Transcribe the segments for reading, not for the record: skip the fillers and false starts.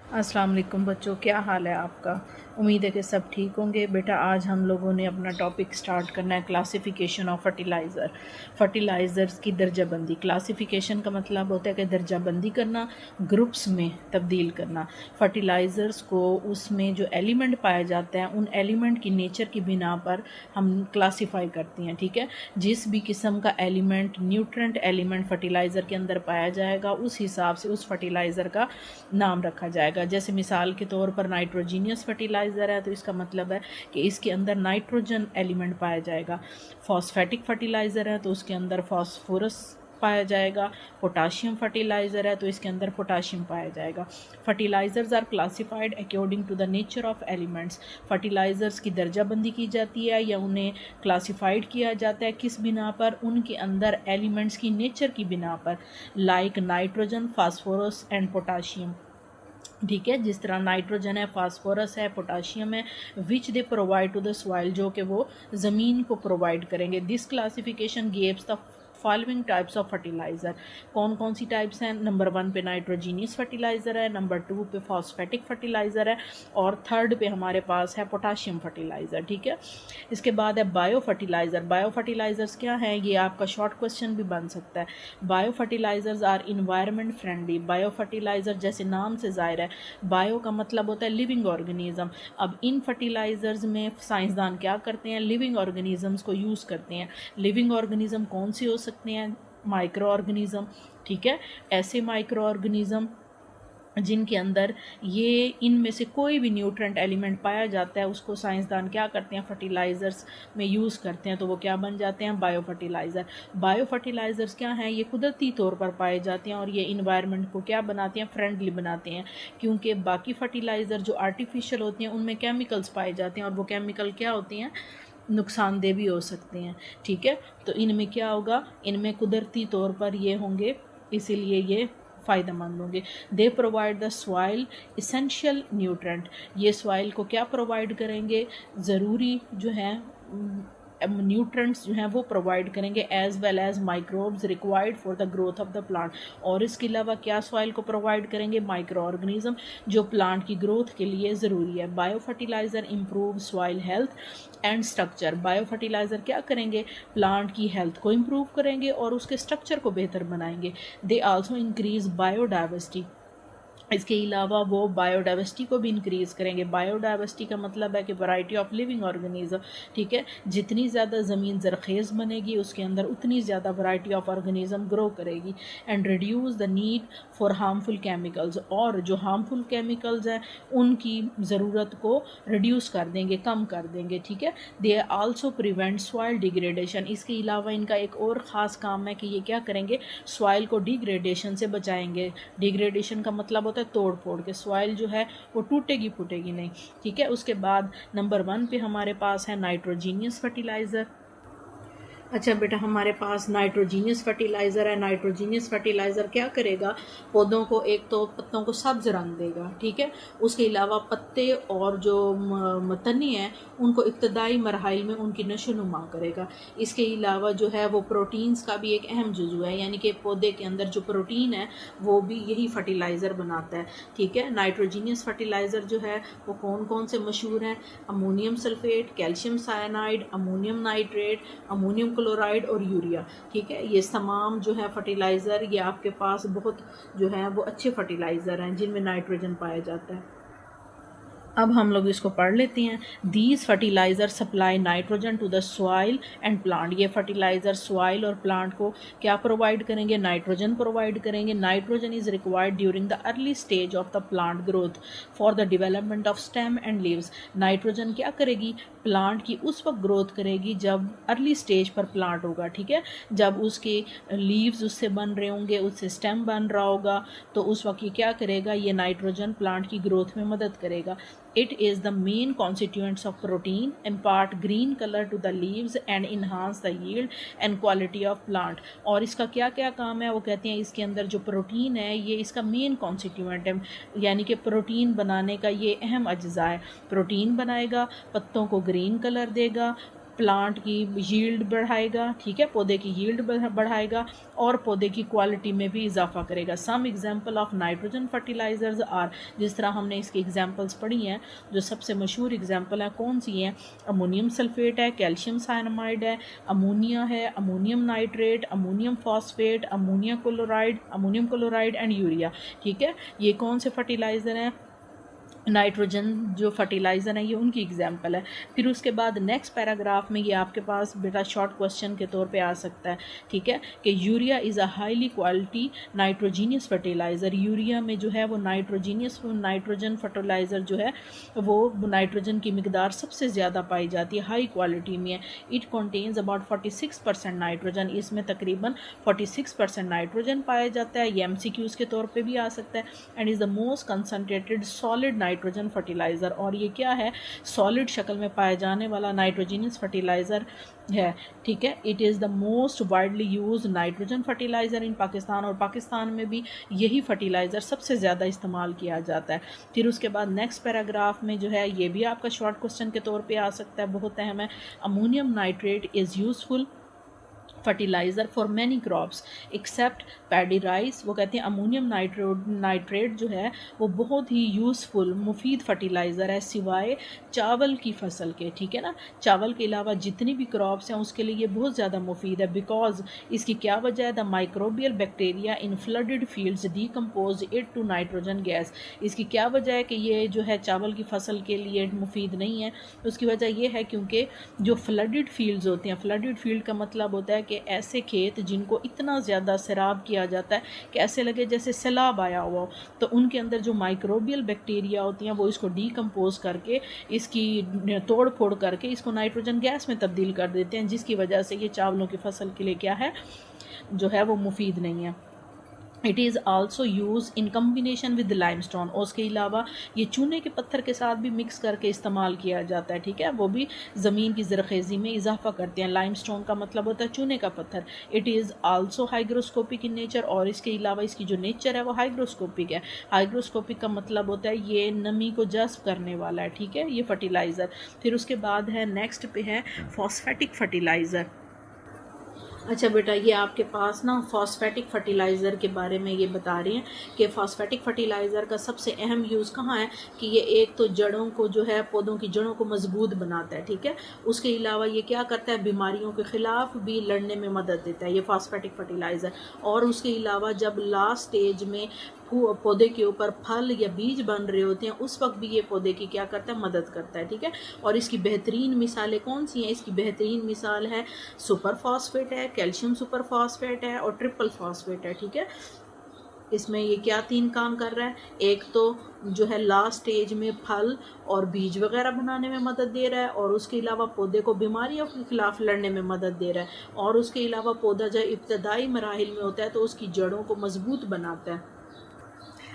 अस्सलाम वालेकुम बच्चों, क्या हाल है आपका। उम्मीद है कि सब ठीक होंगे। बेटा आज हम लोगों ने अपना टॉपिक स्टार्ट करना है क्लासिफिकेशन ऑफ फर्टिलाइज़र। फर्टिलाइज़र्स की दर्जाबंदी। क्लासिफिकेशन का मतलब होता है कि दर्जाबंदी करना, ग्रुप्स में तब्दील करना। फर्टिलाइज़र्स को उसमें जो एलिमेंट पाए जाते हैं उन एलिमेंट की नेचर की बिना पर हम क्लासीफाई करती हैं। ठीक है, जिस भी किस्म का एलिमेंट, न्यूट्रेंट एलिमेंट फर्टिलाइज़र के अंदर पाया जाएगा उस हिसाब से उस फर्टिलाइज़र का नाम रखा जाएगा। जैसे मिसाल के तौर पर नाइट्रोजीनियस फर्टिलाइज़र है तो इसका मतलब है कि इसके अंदर नाइट्रोजन एलिमेंट पाया जाएगा। फॉस्फेटिक फर्टिलाइज़र है तो उसके अंदर फॉस्फोरस पाया जाएगा। पोटाशियम फर्टिलाइज़र है तो इसके अंदर पोटाशियम पाया जाएगा। Fertilisers are classified according to the nature of elements. Fertilisers की दर्जाबंदी की जाती है या उन्हें क्लासिफाइड किया जाता है किस बिना पर? उनके अंदर एलिमेंट्स की नेचर की बिना पर, like nitrogen, phosphorus and potassium. ठीक है, जिस तरह नाइट्रोजन है, फास्फोरस है, पोटाशियम है, which they provide to the soil, जो कि वो ज़मीन को प्रोवाइड करेंगे। This classification gives the following types of fertilizer. कौन कौन सी टाइप्स हैं? नंबर 1 पे नाइट्रोजीनियस फर्टिलाइज़र है, नंबर 2 पे फॉस्फेटिक फर्टिलाइज़र है और थर्ड पे हमारे पास है पोटाशियम फर्टिलाइज़र। ठीक है, इसके बाद है बायो फर्टिलाइज़र। बायो फर्टिलाइज़र्स क्या है? ये आपका शॉर्ट क्वेश्चन भी बन सकता है। Bio fertilisers are environment friendly. Bio fertiliser जैसे नाम से ज़ाहिर है, बायो का मतलब होता है लिविंग ऑर्गेनिज्म। अब इन फर्टिलाइज़र्स में साइंसदान क्या करते हैं? लिविंग ऑर्गेनिजम्स को यूज़ करते हैं। लिविंग ऑर्गेनिज्म कौन से हो सकते हैं? Micro organism. ठीक है, ऐसे माइक्रो ऑर्गेनिज्म जिनके अंदर ये इनमें से कोई भी न्यूट्रेंट एलिमेंट पाया जाता है उसको साइंसदान क्या करते हैं? फर्टिलाइज़र्स में यूज़ करते हैं, तो वो क्या बन जाते हैं? Bio fertiliser. बायो फर्टिलाइज़र्स क्या हैं? ये कुदरती तौर पर पाए जाते हैं और ये इन्वायरमेंट को क्या बनाते हैं? फ्रेंडली बनाते हैं। क्योंकि बाकी फर्टिलाइज़र जो आर्टिफिशियल होते हैं उनमें केमिकल्स पाए जाते हैं और वो केमिकल क्या होते हैं? नुकसानदेह भी हो सकते हैं। ठीक है, तो इनमें क्या होगा? इनमें कुदरती तौर पर ये होंगे, इसीलिए ये फ़ायदेमंद होंगे। They provide the soil essential nutrient. ये सॉइल को क्या प्रोवाइड करेंगे? ज़रूरी जो है न्यूट्रेंट्स जो हैं वो प्रोवाइड करेंगे, as well as microbes required for the growth of the plant. और इसके अलावा क्या सॉइल को प्रोवाइड करेंगे? माइक्रो ऑर्गेनिज्म, जो प्लांट की ग्रोथ के लिए ज़रूरी है। Bio fertiliser improve soil health and structure. Bio fertiliser क्या करेंगे? प्लांट की हेल्थ को इम्प्रूव करेंगे और उसके स्ट्रक्चर को बेहतर बनाएंगे। They also increase biodiversity. इसके अलावा वो बायोडाइवर्सिटी को भी इंक्रीज़ करेंगे। बायोडाइवर्सिटी का मतलब है कि वैरायटी ऑफ लिविंग ऑर्गेनिज्म। ठीक है, जितनी ज़्यादा ज़मीन ज़रखेज़ बनेगी उसके अंदर उतनी ज़्यादा वैरायटी ऑफ ऑर्गेनिज्म ग्रो करेगी। And reduce the need for harmful chemicals. और जो हार्मफुल केमिकल्स हैं उनकी ज़रूरत को रिड्यूस कर देंगे, कम कर देंगे। ठीक है, they also prevent soil degradation. इसके अलावा इनका एक और ख़ास काम है कि ये क्या करेंगे? सॉइल को डिग्रेडेशन से बचाएंगे। डिग्रेडेशन का मतलब होता है तोड़ फोड़ के, सॉइल जो है वो टूटेगी फूटेगी नहीं। ठीक है, उसके बाद नंबर 1 पे हमारे पास है नाइट्रोजीनियस फर्टिलाइज़र। अच्छा बेटा, हमारे पास नाइट्रोजीनियस फर्टिलाइज़र है। नाइट्रोजीनियस फर्टिलाइज़र क्या करेगा? पौधों को, एक तो पत्तों को सब्ज रंग देगा। ठीक है, उसके अलावा पत्ते और जो तने हैं उनको इब्तदाई मरहल में उनकी नशोनुमा करेगा। इसके अलावा जो है वो प्रोटीन्स का भी एक अहम जुज़ू है, यानी कि पौधे के अंदर जो प्रोटीन है वो भी यही फर्टिलाइज़र बनाता है। ठीक है, नाइट्रोजीनियस फर्टिलाइज़र जो है वो कौन कौन से मशहूर हैं? Ammonium sulphate, calcium cyanide, ammonium nitrate, ammonium chloride और यूरिया। ठीक है, ये तमाम जो है फर्टिलाइज़र, ये आपके पास बहुत जो है वो अच्छे फर्टिलाइज़र हैं जिनमें नाइट्रोजन पाया जाता है। अब हम लोग इसको पढ़ लेते हैं। These fertiliser supply nitrogen to the soil and plant. ये फर्टिलाइज़र सॉइल और प्लांट को क्या प्रोवाइड करेंगे? नाइट्रोजन प्रोवाइड करेंगे। Nitrogen is required during the early stage of the plant growth for the development of stem and leaves. Nitrogen क्या करेगी? Plant की उस वक्त ग्रोथ करेगी जब अर्ली स्टेज पर प्लांट होगा। ठीक है, जब उसके लीव्स उससे बन रहे होंगे, उससे स्टेम बन रहा होगा, तो उस वक्त ये क्या करेगा? ये नाइट्रोजन प्लांट की ग्रोथ में मदद करेगा। It is the main constituents of protein, impart green color to the leaves and enhance the yield and quality of plant। और इसका क्या क्या काम है? वो कहते हैं इसके अंदर जो प्रोटीन है ये इसका मेन कॉन्स्टिट्यूएंट है, यानी कि प्रोटीन बनाने का ये अहम अज्जा है। प्रोटीन बनाएगा, पत्तों को ग्रीन कलर देगा, प्लांट की यील्ड बढ़ाएगा, ठीक है, पौधे की यील्ड बढ़ाएगा और पौधे की क्वालिटी में भी इजाफा करेगा। Some example of nitrogen fertilisers are, जिस तरह हमने इसकी एग्जांपल्स पढ़ी हैं, जो सबसे मशहूर एग्जांपल है कौन सी हैं, अमोनियम सल्फेट है, कैल्शियम साइनामाइड है, अमोनिया है, ammonium nitrate, ammonium phosphate, ammonium chloride and urea, ठीक है। ये कौन से फर्टिलाइज़र हैं, नाइट्रोजन जो फर्टिलाइज़र है, ये उनकी एग्जांपल है। फिर उसके बाद नेक्स्ट पैराग्राफ में ये आपके पास बेटा शॉर्ट क्वेश्चन के तौर पे आ सकता है, ठीक है, कि urea is a highly quality nitrogenous fertiliser. Urea में जो है वो नाइट्रोजन फर्टिलाइज़र जो है वो नाइट्रोजन की मिकदार सबसे ज़्यादा पाई जाती है, हाई क्वालिटी में है। इट कंटेन्स अबाउट 46% नाइट्रोजन, इसमें तकरीबन 46% नाइट्रोजन पाया जाता है। ये MCQs के तौर पर भी आ सकता है। And is the most concentrated solid nitrogen fertiliser, और ये क्या है, सॉलिड शक्ल में पाए जाने वाला नाइट्रोजीनियस फर्टिलाइज़र है, ठीक है। It is the most widely use nitrogen fertilizer in Pakistan, और पाकिस्तान में भी यही फर्टिलाइज़र सबसे ज़्यादा इस्तेमाल किया जाता है। फिर उसके बाद नेक्स्ट पैराग्राफ में जो है ये भी आपका शॉर्ट क्वेश्चन के तौर पे आ सकता है, बहुत अहम है। Ammonium nitrate is useful fertiliser for many crops except paddy rice. वो कहते हैं अमोनियम नाइट्रेट जो है वो बहुत ही यूज़फुल मुफीद फर्टिलाइज़र है सिवाय चावल की फसल के, ठीक है ना। चावल के अलावा जितनी भी क्रॉप्स हैं उसके लिए ये बहुत ज़्यादा मुफीद है। बिकॉज इसकी क्या वजह है, the microbial bacteria in flooded fields decompose it to nitrogen gas. इसकी क्या वजह है कि ये जो है चावल की फसल के लिए मुफीद नहीं है, उसकी वजह ये है क्योंकि जो फ्लडेड फील्ड्स होते हैं, फ्लडेड फील्ड का मतलब होता है कि ऐसे खेत जिनको इतना ज़्यादा सैराब किया जाता है कि ऐसे लगे जैसे सैलाब आया हुआ हो, तो उनके अंदर जो माइक्रोबियल बैक्टीरिया होती हैं वो इसको डीकम्पोज करके, इसकी तोड़ फोड़ करके इसको नाइट्रोजन गैस में तब्दील कर देते हैं, जिसकी वजह से ये चावलों की फसल के लिए क्या है, जो है वो मुफीद नहीं है। It is also use in combination with limestone, और उसके अलावा ये चूने के पत्थर के साथ भी मिक्स करके इस्तेमाल किया जाता है, ठीक है। वो भी ज़मीन की ज़रखेज़ी में इजाफा करते हैं। लाइमस्टोन का मतलब होता है चूने का पत्थर। It is also hygroscopic in nature, और इसके अलावा इसकी जो नेचर है वो हाइग्रोस्कोपिक है। हाइग्रोस्कोपिक का मतलब होता है ये नमी को जज़्ब करने वाला है, ठीक है, ये फर्टिलाइज़र। फिर उसके बाद है नेक्स्ट पे है फॉस्फेटिक फर्टिलाइज़र। अच्छा बेटा, ये आपके पास ना फॉस्फेटिक फर्टिलाइज़र के बारे में ये बता रही हैं कि फॉस्फेटिक फर्टिलाइज़र का सबसे अहम यूज़ कहाँ है कि ये एक तो जड़ों को जो है, पौधों की जड़ों को मजबूत बनाता है, ठीक है। उसके अलावा ये क्या करता है, बीमारियों के ख़िलाफ़ भी लड़ने में मदद देता है ये फॉस्फेटिक फर्टिलाइज़र। और उसके अलावा जब लास्ट स्टेज में पौधे के ऊपर फल या बीज बन रहे होते हैं उस वक्त भी ये पौधे की क्या करता है, मदद करता है, ठीक है। और इसकी बेहतरीन मिसालें कौन सी हैं, इसकी बेहतरीन मिसाल है सुपर फॉस्फेट है, कैल्शियम सुपर फॉस्फेट है और ट्रिपल फॉस्फेट है, ठीक है। इसमें ये क्या तीन काम कर रहा है, एक तो जो है लास्ट स्टेज में फल और बीज वगैरह बनाने में मदद दे रहा है, और उसके अलावा पौधे को बीमारियों के खिलाफ लड़ने में मदद दे रहा है, और उसके अलावा पौधा जब इब्तदाई मराहिल में होता है तो उसकी जड़ों को मजबूत बनाता है।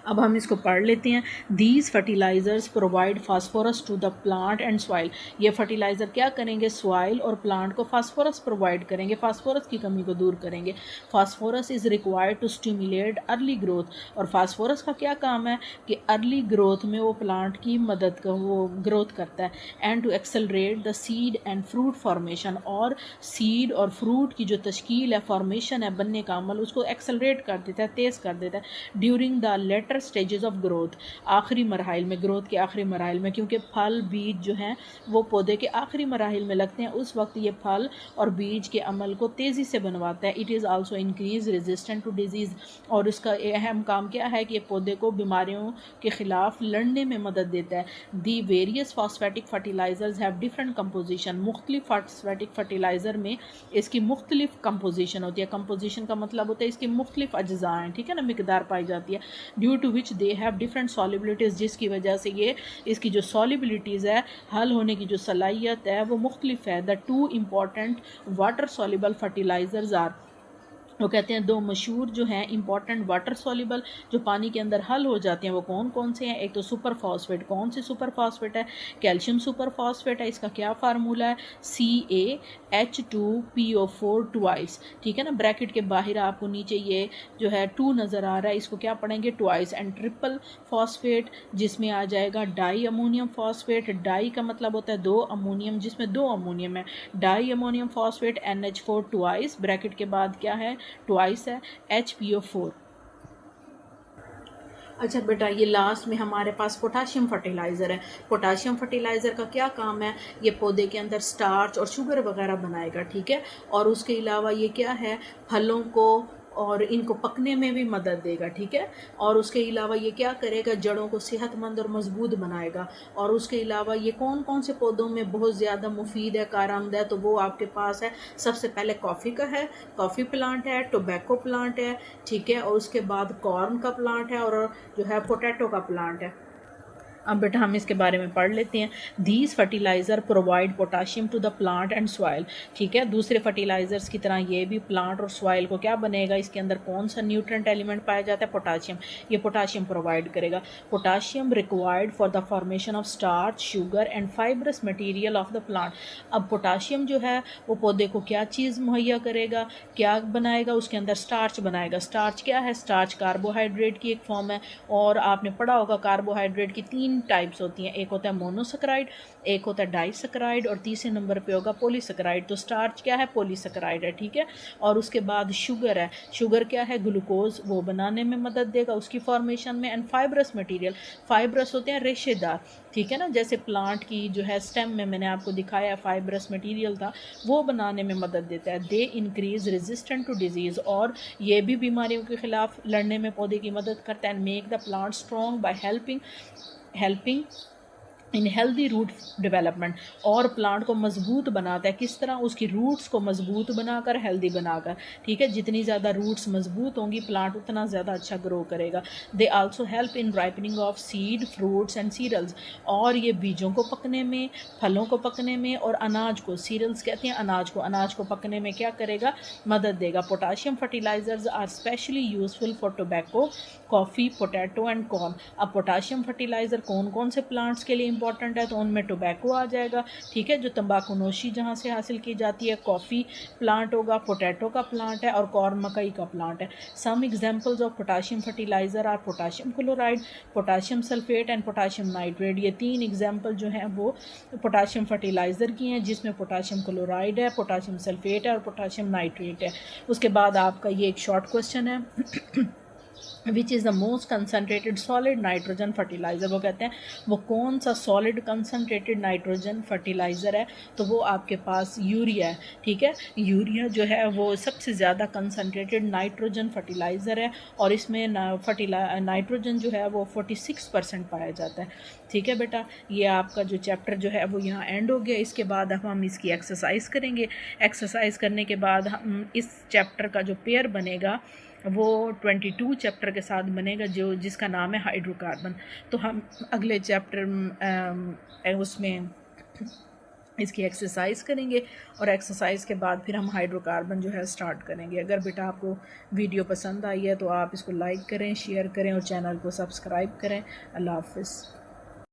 अब हम इसको पढ़ लेते हैं। These fertilisers provide phosphorus to the plant and soil. ये फर्टिलाइज़र क्या करेंगे, सॉइल और प्लांट को फास्फोरस प्रोवाइड करेंगे, फास्फोरस की कमी को दूर करेंगे। Phosphorus is required to stimulate early growth, और फास्फोरस का क्या काम है कि अर्ली ग्रोथ में वो प्लांट की मदद का वो ग्रोथ करता है। And to accelerate the seed and fruit formation, और सीड और फ्रूट की जो तश्कील है, फॉर्मेशन है, बनने का अमल, उसको एक्सेलरेट कर देता है, तेज़ कर देता है। During the later stages of growth, आखिरी मराहिल में, ग्रोथ के आखिरी मराहिल में, क्योंकि फल बीज जो हैं वो पौधे के आखिरी मराहिल में लगते हैं, उस वक्त ये फल और बीज के अमल को तेज़ी से बनवाता है। It is also increase resistant to disease, और इसका अहम काम क्या है कि ये पौधे को बीमारियों के ख़िलाफ़ लड़ने में मदद देता है। The various phosphatic fertilisers have different composition, मुख्तलिफ फॉस्फेटिक फर्टिलाइज़र में इसकी मुख्तलिफ कंपोजिशन होती है। कंपोजिशन का मतलब होता है इसके मुख्तलिफ अज्जा हैं, ठीक है ना, मिकदार पाई जाती है। Due to which they have different solubilities, जिसकी वजह से ये इसकी जो सॉलिबिलिटीज़ है, हल होने की जो सलाहियत है वो मुख्तलिफ है। The two important water soluble fertilisers are, वो कहते हैं दो मशहूर जो हैं इंपॉर्टेंट वाटर सॉल्युबल जो पानी के अंदर हल हो जाते हैं वो कौन कौन से हैं। एक तो सुपर फॉस्फेट, कौन सी सुपर फॉस्फेट है, कैल्शियम सुपर फॉस्फेट है। इसका क्या फार्मूला है, CaH2PO4 ट्वाइस, ठीक है ना। ब्रैकेट के बाहर आपको नीचे ये जो है 2 नज़र आ रहा है, इसको क्या पढ़ेंगे, ट्वाइस। एंड ट्रिपल फॉस्फेट जिसमें आ जाएगा डाई अमोनियम फॉस्फेट। डाई का मतलब होता है 2 अमोनियम, जिसमें 2 अमोनियम है, di ammonium phosphate NH4 twice, bracket के बाद क्या है, ट्वाइस है HPO4। अच्छा बेटा, ये लास्ट में हमारे पास पोटाशियम फर्टिलाइज़र है। पोटाशियम फर्टिलाइज़र का क्या काम है, ये पौधे के अंदर स्टार्च और शुगर वगैरह बनाएगा, ठीक है। और उसके अलावा ये क्या है, फलों को और इनको पकने में भी मदद देगा, ठीक है। और उसके अलावा ये क्या करेगा, जड़ों को सेहतमंद और मजबूत बनाएगा। और उसके अलावा ये कौन कौन से पौधों में बहुत ज़्यादा मुफीद है, कारआमद है, तो वो आपके पास है। सबसे पहले कॉफ़ी का है, कॉफ़ी प्लांट है, टोबैको प्लांट है, ठीक है। और उसके बाद कॉर्न का प्लांट है और जो है पोटैटो का प्लांट है। अब बेटा हम इसके बारे में पढ़ लेते हैं। These fertiliser provide potassium to the plant and soil, ठीक है। दूसरे फर्टिलाइज़र्स की तरह ये भी प्लांट और सॉइल को क्या बनेगा, इसके अंदर कौन सा न्यूट्रिएंट एलिमेंट पाया जाता है, पोटाशियम। ये पोटाशियम प्रोवाइड करेगा। Potassium required for the formation of starch, sugar and fibrous material of the plant. अब पोटाशियम जो है वो पौधे को क्या चीज़ मुहैया करेगा, क्या बनाएगा, उसके अंदर स्टार्च बनाएगा। स्टार्च क्या है, स्टार्च कार्बोहाइड्रेट की एक फॉर्म है। और आपने पढ़ा होगा कार्बोहाइड्रेट की 3 टाइप्स होती हैं, एक होता है मोनोसैकेराइड, एक होता है डाइसैकेराइड और तीसरे नंबर पे होगा पॉलीसैकेराइड। तो स्टार्च क्या है, पॉलीसैकेराइड है, ठीक है। और उसके बाद शुगर है, शुगर क्या है, ग्लूकोज, वो बनाने में मदद देगा उसकी फॉर्मेशन में। एंड फाइब्रस मटेरियल, फाइब्रस होते हैं रेशेदार, ठीक है ना। जैसे प्लांट की जो है स्टेम में मैंने आपको दिखाया फाइब्रस मटेरियल था, वो बनाने में मदद देता है। They increase resistant to disease, और ये भी बीमारियों के खिलाफ लड़ने में पौधे की मदद करता है। And make the plant strong by helping in healthy root development, और प्लांट को मजबूत बनाता है। किस तरह, उसकी रूट्स को मजबूत बनाकर, हेल्दी बनाकर, ठीक है। जितनी ज़्यादा रूट्स मजबूत होंगी प्लांट उतना ज़्यादा अच्छा ग्रो करेगा। They also help in ripening of seed, fruits and cereals, और ये बीजों को पकने में, फलों को पकने में, और अनाज को, सीरियल्स कहते हैं अनाज को पकने में क्या करेगा, मदद देगा। Potassium fertilizers are specially useful for tobacco, coffee, potato and corn. अब पोटाशियम फर्टिलाइज़र कौन कौन से प्लांट्स के लिए इंपॉर्टेंट है, तो उनमें टोबैको आ जाएगा, ठीक है, जो तंबाकू नोशी जहाँ से हासिल की जाती है। कॉफ़ी प्लांट होगा, पोटैटो का प्लांट है, और कॉर्न मकई का प्लांट है। Some examples of potassium fertilizer are potassium chloride, potassium sulphate and potassium nitrate. ये 3 एग्जाम्पल जो हैं वो पोटाशियम फर्टिलाइज़र की हैं, जिसमें पोटाशियम क्लोराइड है, पोटाशियम सल्फेट है और पोटाशियम नाइट्रेट है। उसके बाद आपका ये एक शॉर्ट क्वेश्चन है which is the most concentrated solid nitrogen fertiliser. वो कहते हैं वो कौन सा सॉलिड कंसनट्रेटेड नाइट्रोजन फर्टिलाइज़र है, तो वो आपके पास यूरिया है, ठीक है। यूरिया जो है वो सबसे ज़्यादा कंसनट्रेटेड नाइट्रोजन फर्टिलाइज़र है, और इसमें नाइट्रोजन जो है वो 46% पाया जाता है, ठीक है बेटा। ये आपका जो चैप्टर जो है वो यहाँ एंड हो गया। इसके बाद अब हम इसकी एक्सरसाइज करेंगे। एक्सरसाइज करने के बाद हम इस चैप्टर का जो पेयर बनेगा वो 22 चैप्टर के साथ बनेगा, जो जिसका नाम है हाइड्रोकार्बन। तो हम अगले चैप्टर उसमें इसकी एक्सरसाइज करेंगे, और एक्सरसाइज के बाद फिर हम हाइड्रोकार्बन जो है स्टार्ट करेंगे। अगर बेटा आपको वीडियो पसंद आई है तो आप इसको लाइक करें, शेयर करें और चैनल को सब्सक्राइब करें। अल्लाह हाफ़िज़।